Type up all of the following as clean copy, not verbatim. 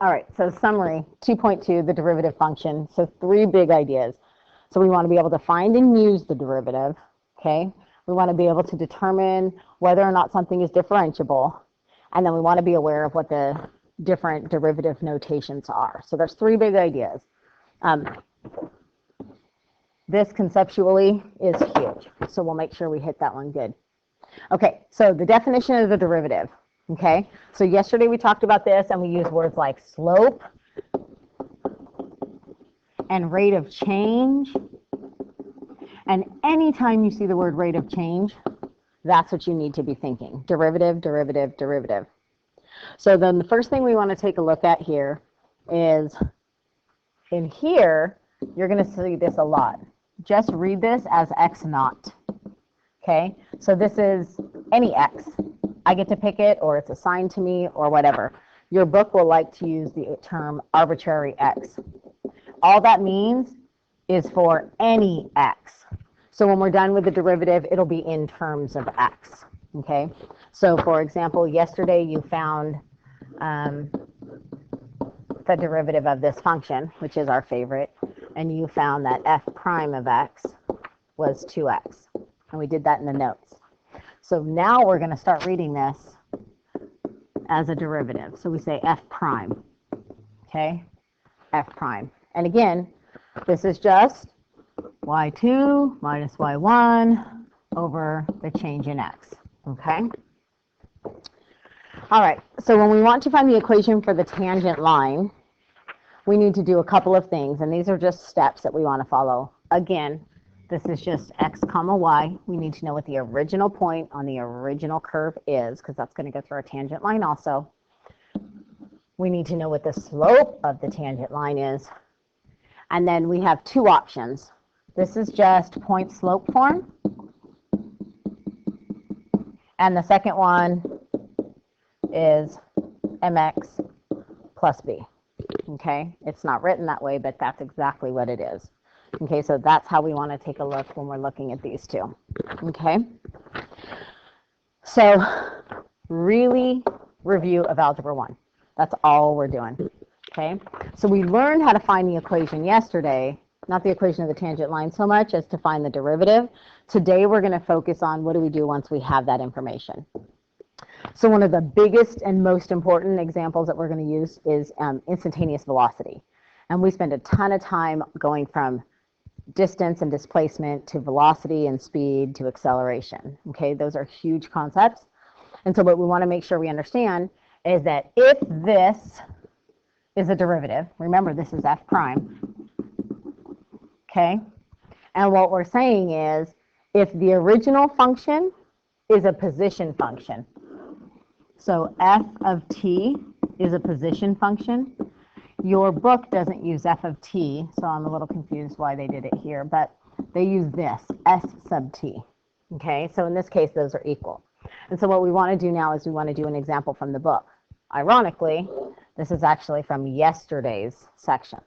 All right, so summary, 2.2, the derivative function. So 3 big ideas. So we want to be able to find and use the derivative, okay? We want to be able to determine whether or not something is differentiable. And then we want to be aware of what the different derivative notations are. So there's 3 big ideas. This conceptually is huge, so we'll make sure we hit that one good. Okay, so the definition of the derivative. Okay, so yesterday we talked about this and we used words like slope and rate of change. And anytime you see the word rate of change, that's what you need to be thinking. Derivative, derivative, derivative. So then the first thing we want to take a look at here is in here, you're going to see this a lot. Just read this as x naught. Okay, so this is any x. I get to pick it, or it's assigned to me, or whatever. Your book will like to use the term arbitrary x. All that means is for any x. So when we're done with the derivative, it'll be in terms of x. Okay, so for example, yesterday you found the derivative of this function, which is our favorite, and you found that f prime of x was 2x. And we did that in the notes. So now we're going to start reading this as a derivative. So we say f prime, okay, f prime. And again, this is just y2 minus y1 over the change in x, okay? All right, so when we want to find the equation for the tangent line, we need to do a couple of things, and these are just steps that we want to follow. Again, this is just x comma y. We need to know what the original point on the original curve is, because that's going to go through our tangent line also. We need to know what the slope of the tangent line is. And then we have 2 options. This is just point slope form. And the second one is mx plus b. Okay, it's not written that way, but that's exactly what it is. Okay, so that's how we want to take a look when we're looking at these 2. Okay, so really review of Algebra 1. That's all we're doing. Okay, so we learned how to find the equation yesterday, not the equation of the tangent line so much as to find the derivative. Today we're going to focus on what do we do once we have that information. So one of the biggest and most important examples that we're going to use is instantaneous velocity. And we spend a ton of time going from distance and displacement to velocity and speed to acceleration. Okay, those are huge concepts. And so what we want to make sure we understand is that if this is a derivative, remember this is f prime, okay? And what we're saying is if the original function is a position function, so f of t is a position function. Your book doesn't use f of t, so I'm a little confused why they did it here, but they use this, s sub t. Okay, so in this case, those are equal. And so what we want to do now is we want to do an example from the book. Ironically, this is actually from yesterday's section.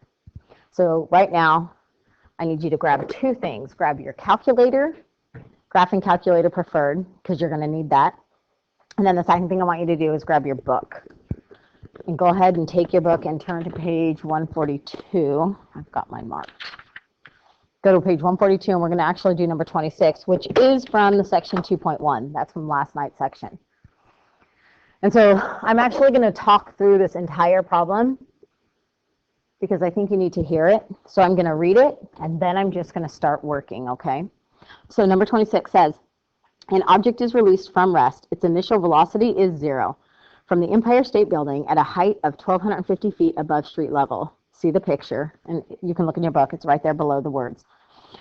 So right now, I need you to grab 2 things. Grab your calculator, graphing calculator preferred, because you're going to need that. And then the second thing I want you to do is grab your book. And go ahead and take your book and turn to page 142. I've got mine marked. Go to page 142, and we're going to actually do number 26, which is from the section 2.1. That's from last night's section. And so I'm actually going to talk through this entire problem because I think you need to hear it. So I'm going to read it, and then I'm just going to start working, okay? So number 26 says, an object is released from rest. Its initial velocity is 0. From the Empire State Building at a height of 1,250 feet above street level. See the picture, and you can look in your book. It's right there below the words.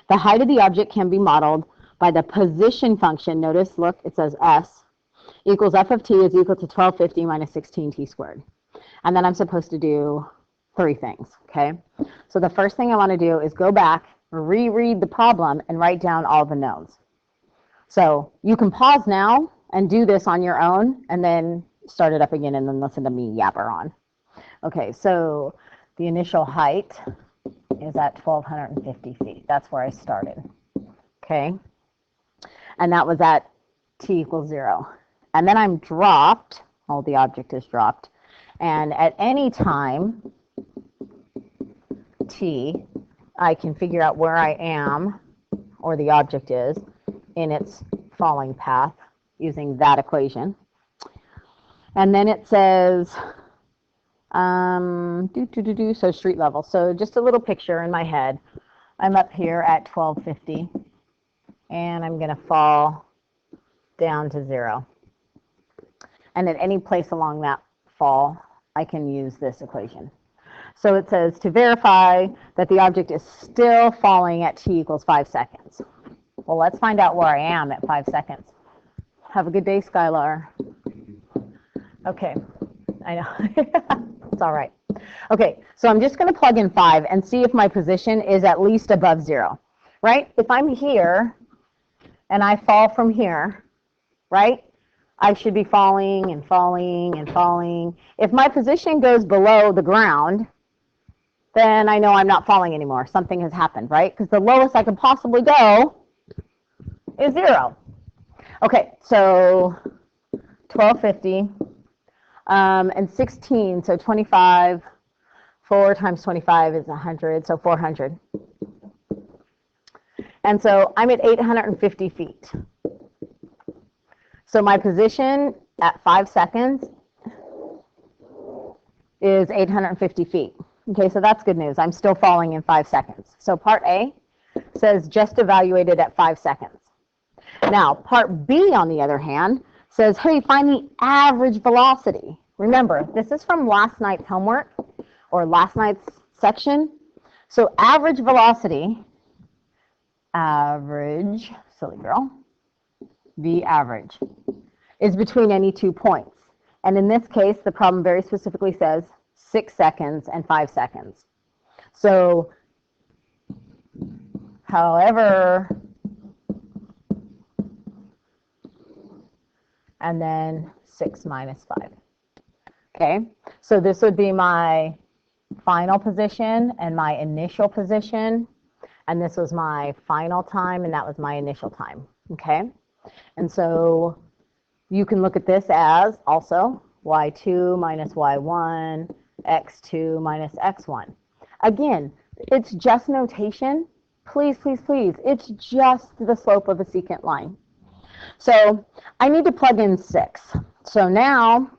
The height of the object can be modeled by the position function. Notice, look, it says s equals f of t is equal to 1250 minus 16t squared. And then I'm supposed to do 3 things, okay? So the first thing I want to do is go back, reread the problem, and write down all the knowns. So you can pause now and do this on your own, and then start it up again and then listen to me yabber on. Okay, so the initial height is at 1,250 feet. That's where I started, okay? And that was at t equals 0. And then I'm dropped, the object is dropped, And at any time, t, I can figure out where I am, or the object is, in its falling path using that equation. And then it says, so street level. So just a little picture in my head. I'm up here at 1250, and I'm going to fall down to 0. And at any place along that fall, I can use this equation. So it says to verify that the object is still falling at t equals 5 seconds. Well, let's find out where I am at 5 seconds. Have a good day, Skylar. Okay, I know. It's all right. Okay, so I'm just going to plug in 5 and see if my position is at least above 0, right? If I'm here and I fall from here, right, I should be falling and falling and falling. If my position goes below the ground, then I know I'm not falling anymore. Something has happened, right? Because the lowest I can possibly go is 0. Okay, so 1250 and 16, so 25. 4 times 25 is 100, so 400. And so I'm at 850 feet. So my position at 5 seconds is 850 feet. Okay, so that's good news. I'm still falling in 5 seconds. So part A says just evaluated at 5 seconds. Now, part B, on the other hand, says, hey, find the average velocity. Remember, this is from last night's homework, or last night's section. So average velocity, average, silly girl, the average, is between any 2 points. And in this case, the problem very specifically says 6 seconds and 5 seconds. So, however, and then 6 minus 5. Okay, so this would be my final position and my initial position, and this was my final time, and that was my initial time. Okay, and so you can look at this as also y2 minus y1, x2 minus x1. Again, it's just notation. Please, please, please, it's just the slope of a secant line. So I need to plug in 6. So now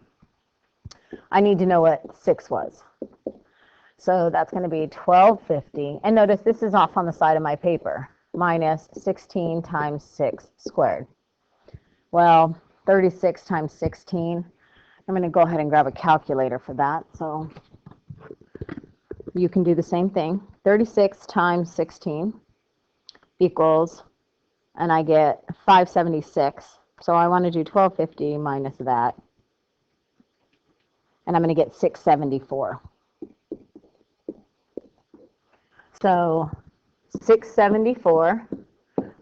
I need to know what 6 was. So that's going to be 1250. And notice this is off on the side of my paper, minus 16 times 6 squared. Well, 36 times 16. I'm going to go ahead and grab a calculator for that. So you can do the same thing. 36 times 16 equals, and I get 576. So I want to do 1250 minus that. And I'm going to get 674. So 674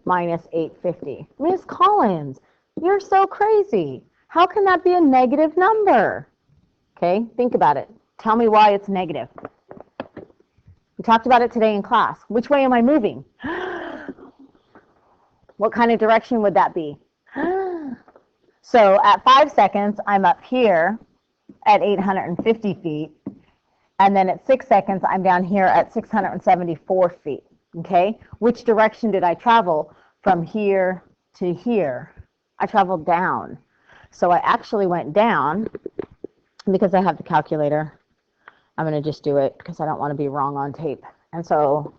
minus 850. Miss Collins, you're so crazy. How can that be a negative number? Okay, think about it. Tell me why it's negative. We talked about it today in class. Which way am I moving? What kind of direction would that be? So at 5 seconds, I'm up here at 850 feet. And then at 6 seconds, I'm down here at 674 feet. Okay? Which direction did I travel from here to here? I traveled down. So I actually went down. Because I have the calculator, I'm going to just do it because I don't want to be wrong on tape. And so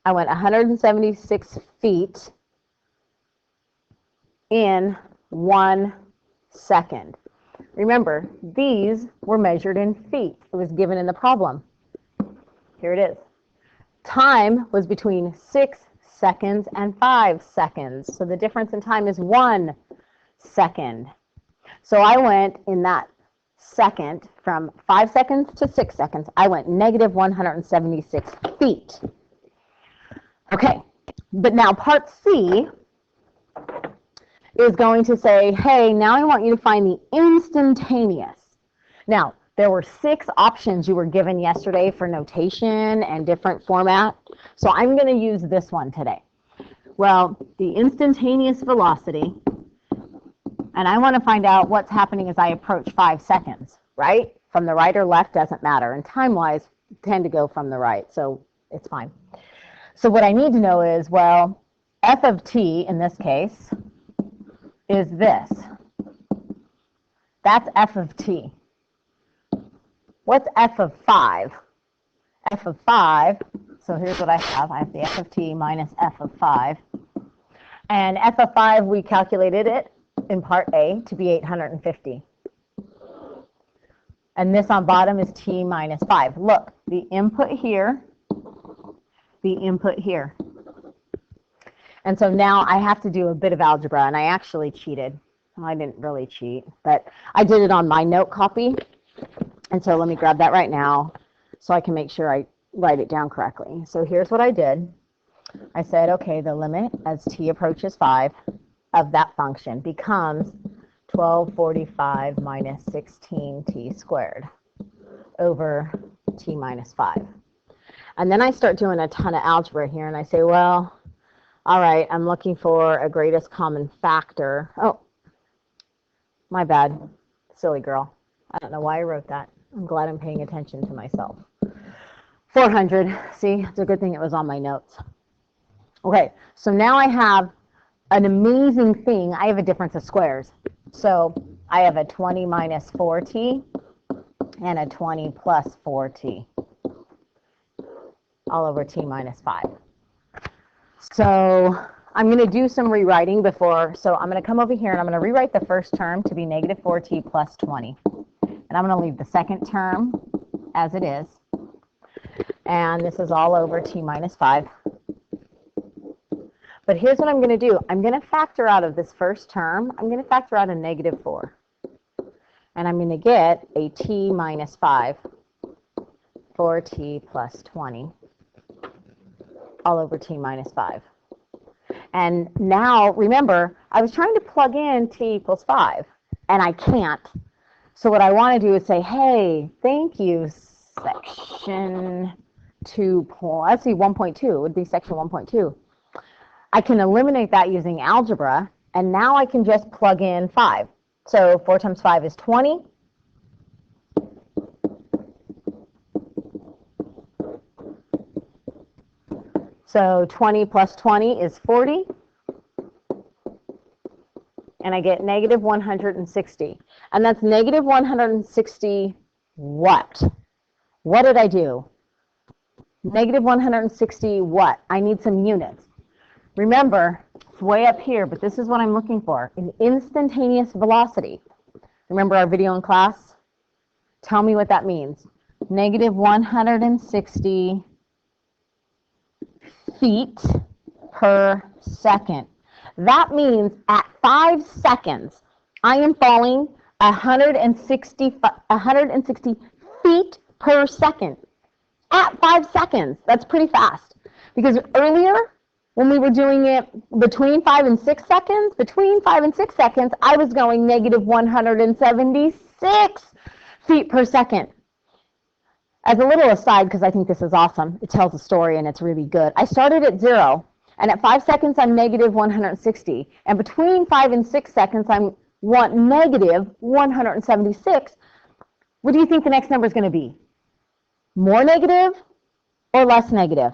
I went 176 feet in 1 second. Remember, these were measured in feet. It was given in the problem. Here it is. Time was between 6 seconds and 5 seconds. So the difference in time is 1 second. So I went in that second from 5 seconds to 6 seconds. I went negative 176 feet. Okay, but now part C is going to say, hey, now I want you to find the instantaneous. Now, there were 6 options you were given yesterday for notation and different format, so I'm going to use this one today. Well, the instantaneous velocity And I want to find out what's happening as I approach 5 seconds, right? From the right or left doesn't matter. And time-wise, tend to go from the right, so it's fine. So what I need to know is, well, f of t, in this case, is this. That's f of t. What's f of 5? F of 5, so here's what I have. I have the f of t minus f of 5. And f of 5, we calculated it in part A to be 850. And this on bottom is t minus 5. Look, the input here, the input here. And so now I have to do a bit of algebra, and I actually cheated. Well, I didn't really cheat, but I did it on my note copy. And so let me grab that right now so I can make sure I write it down correctly. So here's what I did. I said, okay, the limit as t approaches 5 of that function becomes 1245 minus 16t squared over t minus 5. And then I start doing a ton of algebra here, and I say, well, all right, I'm looking for a greatest common factor. Oh, my bad. Silly girl. I don't know why I wrote that. I'm glad I'm paying attention to myself. 400. See, it's a good thing it was on my notes. Okay, so now I have an amazing thing. I have a difference of squares. So I have a 20 minus 4t and a 20 plus 4t all over t minus 5. So I'm going to do some rewriting before. So I'm going to come over here and I'm going to rewrite the first term to be negative 4t plus 20. And I'm going to leave the second term as it is. And this is all over t minus 5. But here's what I'm going to do. I'm going to factor out of this first term, I'm going to factor out a negative 4. And I'm going to get a t minus 5, 4t plus 20, all over t minus 5. And now, remember, I was trying to plug in t equals 5, and I can't. So what I want to do is say, hey, thank you, section 2. Let's see, 1.2 would be section 1.2. I can eliminate that using algebra, and now I can just plug in 5. So 4 times 5 is 20. So 20 plus 20 is 40. And I get negative 160. And that's negative 160 what? What did I do? Negative 160 what? I need some units. Remember, it's way up here, but this is what I'm looking for, an instantaneous velocity. Remember our video in class? Tell me what that means. Negative 160 feet per second. That means at 5 seconds, I am falling 160 feet per second. At 5 seconds. That's pretty fast. Because earlier, when we were doing it between 5 and 6 seconds, I was going negative 176 feet per second. As a little aside, because I think this is awesome, it tells a story and it's really good. I started at 0, and at 5 seconds, I'm negative 160. And between 5 and 6 seconds, I want negative 176. What do you think the next number is going to be? More negative or less negative?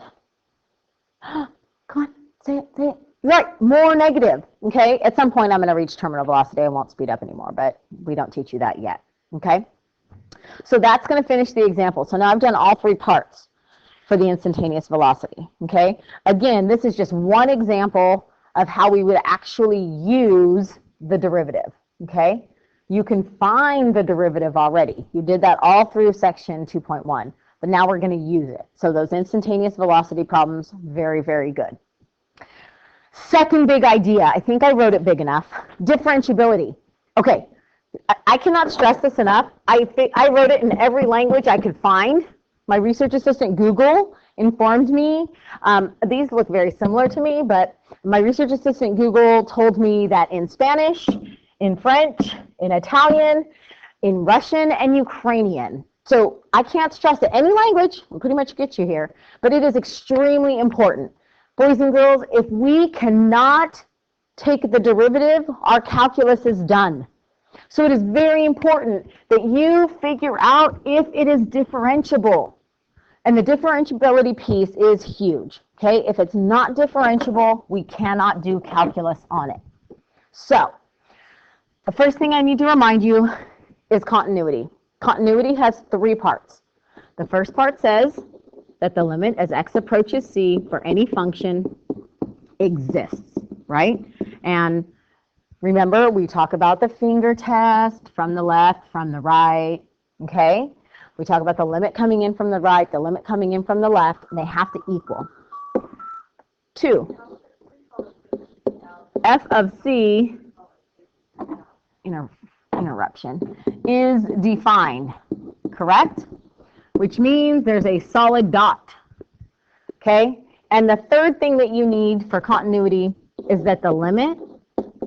Come on, say it, say it. Right, more negative, okay? At some point, I'm going to reach terminal velocity. I won't speed up anymore, but we don't teach you that yet, okay? So that's going to finish the example. So now I've done all 3 parts for the instantaneous velocity, okay? Again, this is just one example of how we would actually use the derivative, okay? You can find the derivative already. You did that all through section 2.1. But now we're going to use it. So those instantaneous velocity problems, very, very good. Second big idea, I think I wrote it big enough, differentiability. Okay, I cannot stress this enough. I wrote it in every language I could find. My research assistant, Google, informed me. These look very similar to me, but my research assistant, Google, told me that in Spanish, in French, in Italian, in Russian, and Ukrainian. So I can't stress it. Any language will pretty much get you here, but it is extremely important. Boys and girls, if we cannot take the derivative, our calculus is done. So it is very important that you figure out if it is differentiable. And the differentiability piece is huge. Okay, if it's not differentiable, we cannot do calculus on it. So the first thing I need to remind you is continuity. Continuity has three parts. The first part says that the limit as x approaches c for any function exists, right? And remember, we talk about the finger test from the left, from the right, okay? We talk about the limit coming in from the right, the limit coming in from the left, and they have to equal. 2, f of c, interruption, is defined, correct? Which means there's a solid dot, okay? And the third thing that you need for continuity is that the limit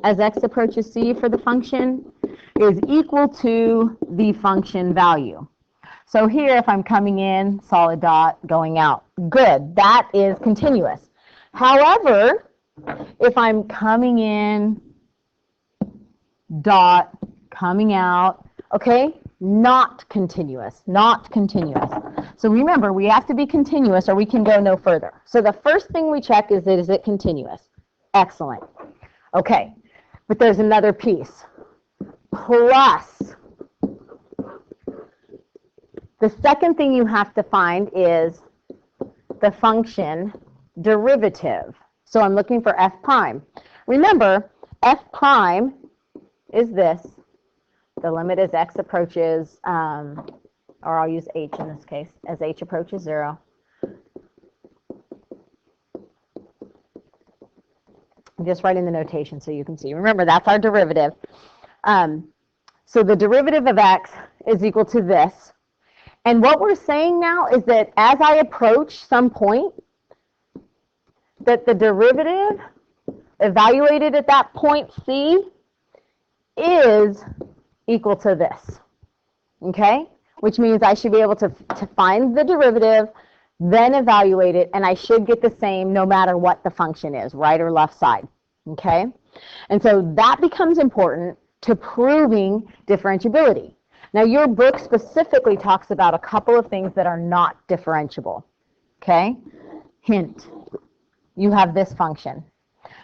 as x approaches c for the function is equal to the function value. So here, if I'm coming in, solid dot, going out, good, that is continuous. However, if I'm coming in, dot, coming out, okay, not continuous, not continuous. So remember, we have to be continuous or we can go no further. So the first thing we check is it continuous? Excellent. Okay, but there's another piece. Plus, the second thing you have to find is the function derivative. So I'm looking for f prime. Remember, f prime is this. The limit as x approaches, or I'll use h in this case, as h approaches 0. I'm just writing the notation so you can see. Remember, that's our derivative. So the derivative of x is equal to this. And what we're saying now is that as I approach some point, that the derivative evaluated at that point c is equal to this, okay? Which means I should be able to find the derivative, then evaluate it, and I should get the same no matter what the function is, right or left side, okay? And so that becomes important to proving differentiability. Now, your book specifically talks about a couple of things that are not differentiable, okay? Hint, you have this function.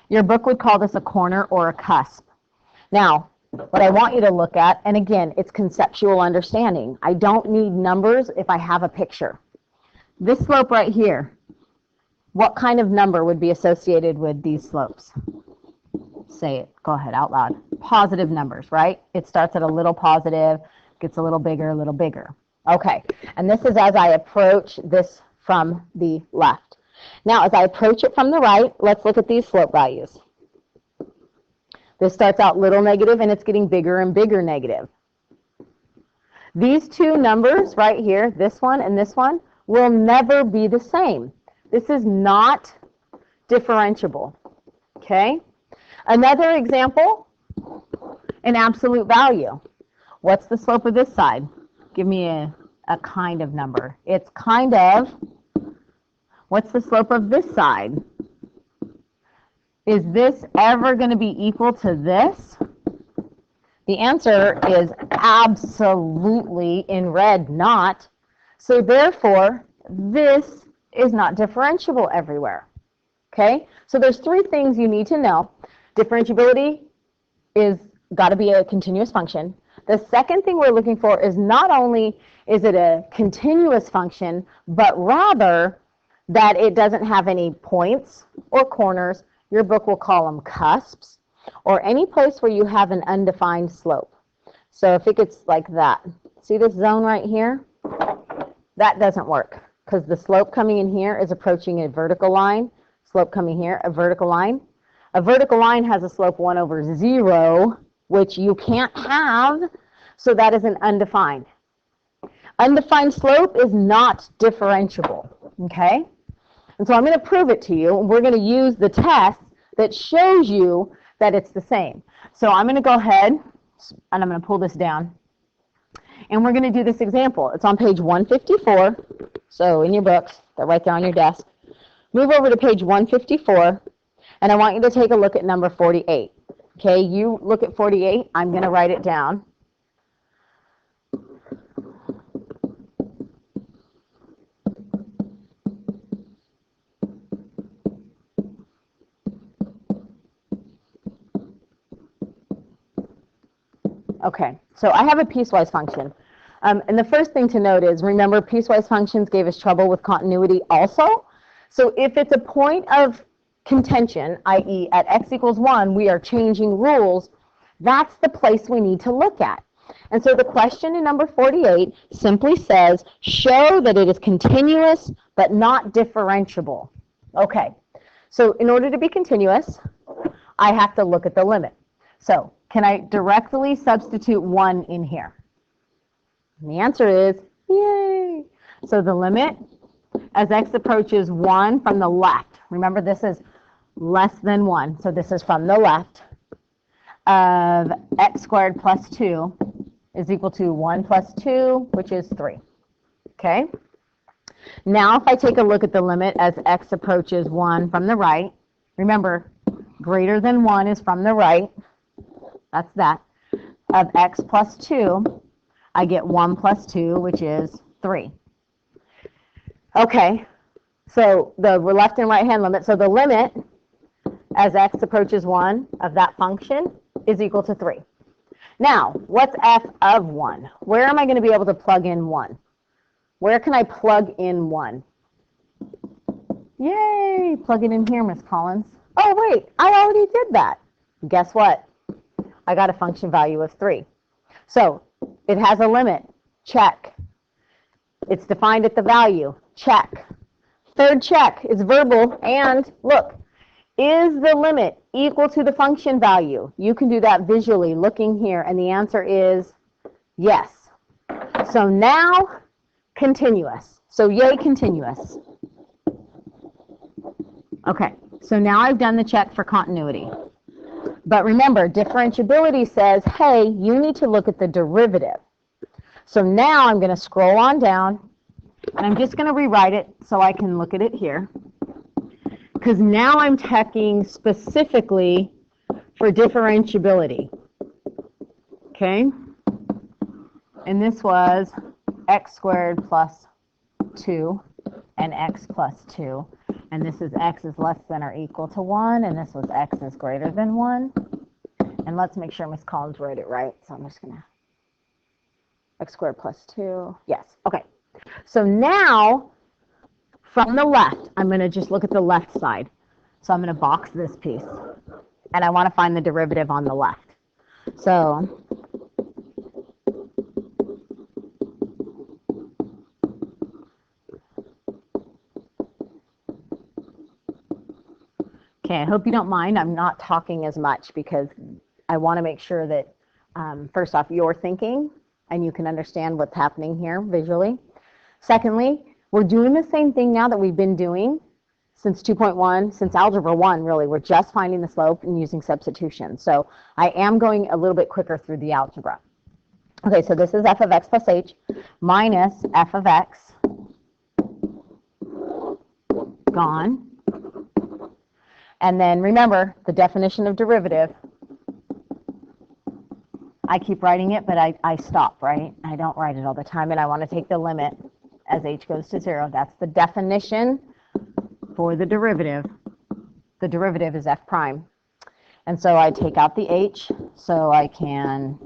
Your book would call this a corner or a cusp. Now, what I want you to look at, and again, it's conceptual understanding. I don't need numbers if I have a picture. This slope right here, what kind of number would be associated with these slopes? Say it. Go ahead, out loud. Positive numbers, right? It starts at a little positive, gets a little bigger, a little bigger. Okay, and this is as I approach this from the left. Now, as I approach it from the right, let's look at these slope values. This starts out little negative, and it's getting bigger and bigger negative. These two numbers right here, this one and this one, will never be the same. This is not differentiable, okay? Another example, an absolute value. What's the slope of this side? Give me a kind of number. It's kind of, what's the slope of this side? Is this ever going to be equal to this? The answer is absolutely, in red, not. So therefore, this is not differentiable everywhere. Okay? So there's three things you need to know. Differentiability is got to be a continuous function. The second thing we're looking for is not only is it a continuous function, but rather that it doesn't have any points or corners. Your book will call them cusps, or any place where you have an undefined slope. So if it gets like that, see this zone right here? That doesn't work because the slope coming in here is approaching a vertical line. Slope coming here, a vertical line. A vertical line has a slope 1/0, which you can't have, so that is an undefined. Undefined slope is not differentiable, okay? And so I'm going to prove it to you. We're going to use the test that shows you that it's the same. So I'm going to go ahead, and I'm going to pull this down. And we're going to do this example. It's on page 154. So in your books, they're right there on your desk. Move over to page 154. And I want you to take a look at number 48. Okay, you look at 48. I'm going to write it down. Okay, so I have a piecewise function. And the first thing to note is, remember, piecewise functions gave us trouble with continuity also. So if it's a point of contention, i.e. at x equals 1, we are changing rules, that's the place we need to look at. And so the question in number 48 simply says, show that it is continuous but not differentiable. Okay, so in order to be continuous, I have to look at the limit. So can I directly substitute 1 in here? And the answer is, yay! So the limit as x approaches 1 from the left, remember this is less than 1, so this is from the left, of x squared plus 2 is equal to 1 plus 2, which is 3. Okay? Now if I take a look at the limit as x approaches 1 from the right, remember, greater than 1 is from the right, that's that, of x plus 2, I get 1 plus 2, which is 3. Okay, so the left and right hand limit, so the limit as x approaches 1 of that function is equal to 3. Now, what's f of 1? Where am I going to be able to plug in 1? Where can I plug in 1? Yay, plug it in here, Miss Collins. Oh, wait, I already did that. Guess what? I got a function value of 3. So it has a limit. Check. It's defined at the value. Check. Third check is verbal. And look, is the limit equal to the function value? You can do that visually looking here. And the answer is yes. So now, continuous. So yay, continuous. Okay, so now I've done the check for continuity. But remember, differentiability says, hey, you need to look at the derivative. So now I'm going to scroll on down, and I'm just going to rewrite it so I can look at it here. Because now I'm checking specifically for differentiability. Okay? And this was x squared plus 2 and x plus 2. And this is x is less than or equal to 1, and this was x is greater than 1. And let's make sure Ms. Collins wrote it right. So I'm just going to x squared plus 2. Yes. Okay. So now, from the left, I'm going to just look at the left side. So I'm going to box this piece. And I want to find the derivative on the left. So okay, I hope you don't mind. I'm not talking as much because I want to make sure that, first off, you're thinking and you can understand what's happening here visually. Secondly, we're doing the same thing now that we've been doing since 2.1, since Algebra 1, really. We're just finding the slope and using substitution. So I am going a little bit quicker through the algebra. Okay, so this is f of x plus h minus f of x, gone. And then remember, the definition of derivative, I keep writing it, but I stop, right? I don't write it all the time, and I want to take the limit as h goes to 0. That's the definition for the derivative. The derivative is f prime. And so I take out the h, so I can,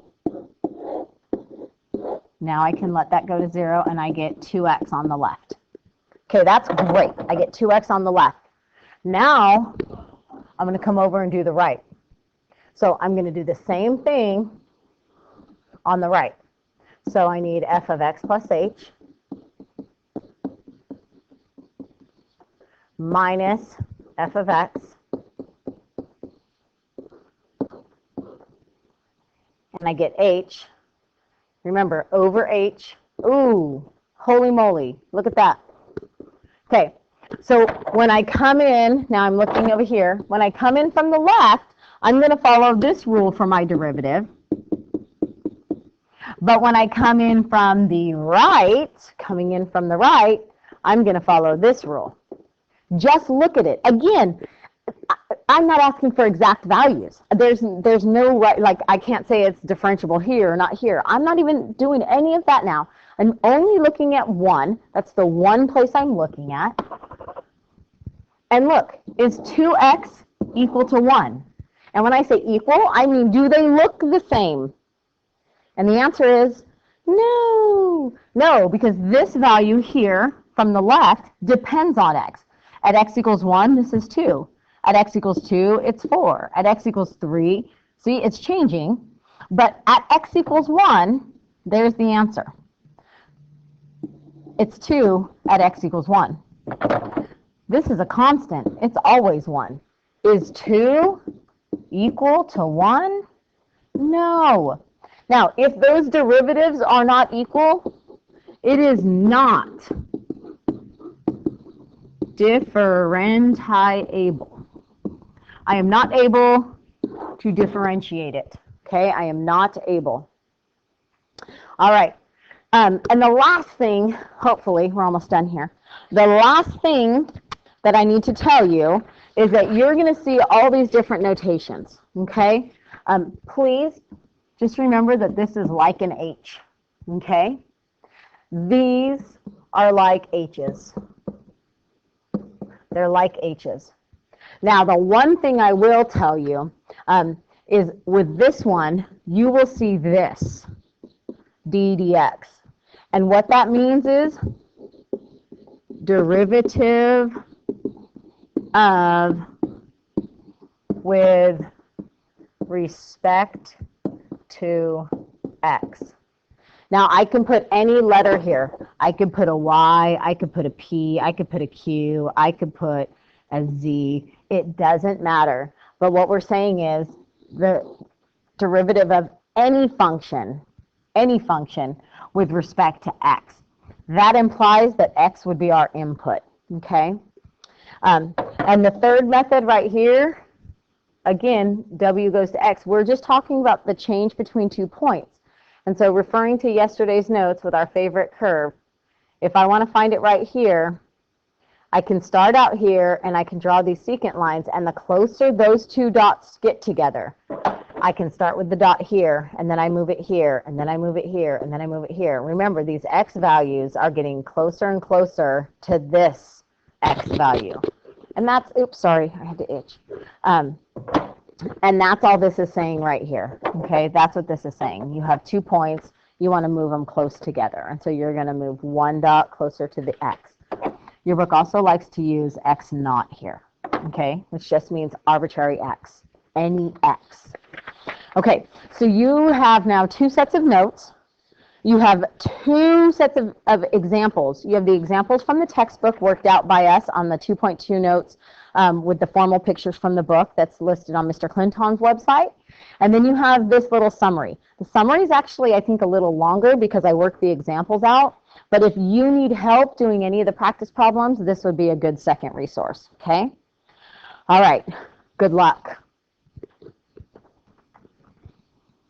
now I can let that go to 0, and I get 2x on the left. Okay, that's great. I get 2x on the left. Now, I'm going to come over and do the right. So I'm going to do the same thing on the right. So I need f of x plus h minus f of x, and I get h. Remember, over h. Ooh, holy moly, look at that. Okay, so when I come in, now I'm looking over here, when I come in from the left, I'm going to follow this rule for my derivative. But when I come in from the right, I'm going to follow this rule. Just look at it. Again, I'm not asking for exact values. There's no right, like I can't say it's differentiable here or not here. I'm not even doing any of that now. I'm only looking at 1. That's the one place I'm looking at. And look, is 2x equal to 1? And when I say equal, I mean, do they look the same? And the answer is no. No, because this value here from the left depends on x. At x equals 1, this is 2. At x equals 2, it's 4. At x equals 3, see, it's changing. But at x equals 1, there's the answer. It's 2 at x equals 1. This is a constant. It's always 1. Is 2 equal to 1? No. Now, if those derivatives are not equal, it is not differentiable. I am not able to differentiate it. Okay, I am not able. All right. And the last thing, hopefully, we're almost done here. The last thing that I need to tell you is that you're going to see all these different notations. Okay? Please just remember that this is like an H. Okay? These are like H's. They're like H's. Now, the one thing I will tell you is with this one, you will see this, d dx. And what that means is derivative of with respect to x. Now, I can put any letter here. I could put a Y, I could put a P, I could put a Q, I could put a Z. It doesn't matter. But what we're saying is the derivative of any function with respect to x. That implies that x would be our input, okay? And the third method right here, again, w goes to x. We're just talking about the change between 2 points. And so referring to yesterday's notes with our favorite curve, if I want to find it right here, I can start out here and I can draw these secant lines, and the closer those 2 dots get together, I can start with the dot here, and then I move it here, and then I move it here, and then I move it here. Remember, these x values are getting closer and closer to this x value. And that's, oops, sorry, I had to itch. And that's all this is saying right here, okay? That's what this is saying. You have 2 points. You want to move them close together. And so you're going to move 1 dot closer to the x. Your book also likes to use x naught here, okay? Which just means arbitrary x, any x. Okay, so you have now 2 sets of notes. You have 2 sets of examples. You have the examples from the textbook worked out by us on the 2.2 notes with the formal pictures from the book that's listed on Mr. Clinton's website. And then you have this little summary. The summary is actually, I think, a little longer because I worked the examples out. But if you need help doing any of the practice problems, this would be a good second resource, okay? All right, good luck.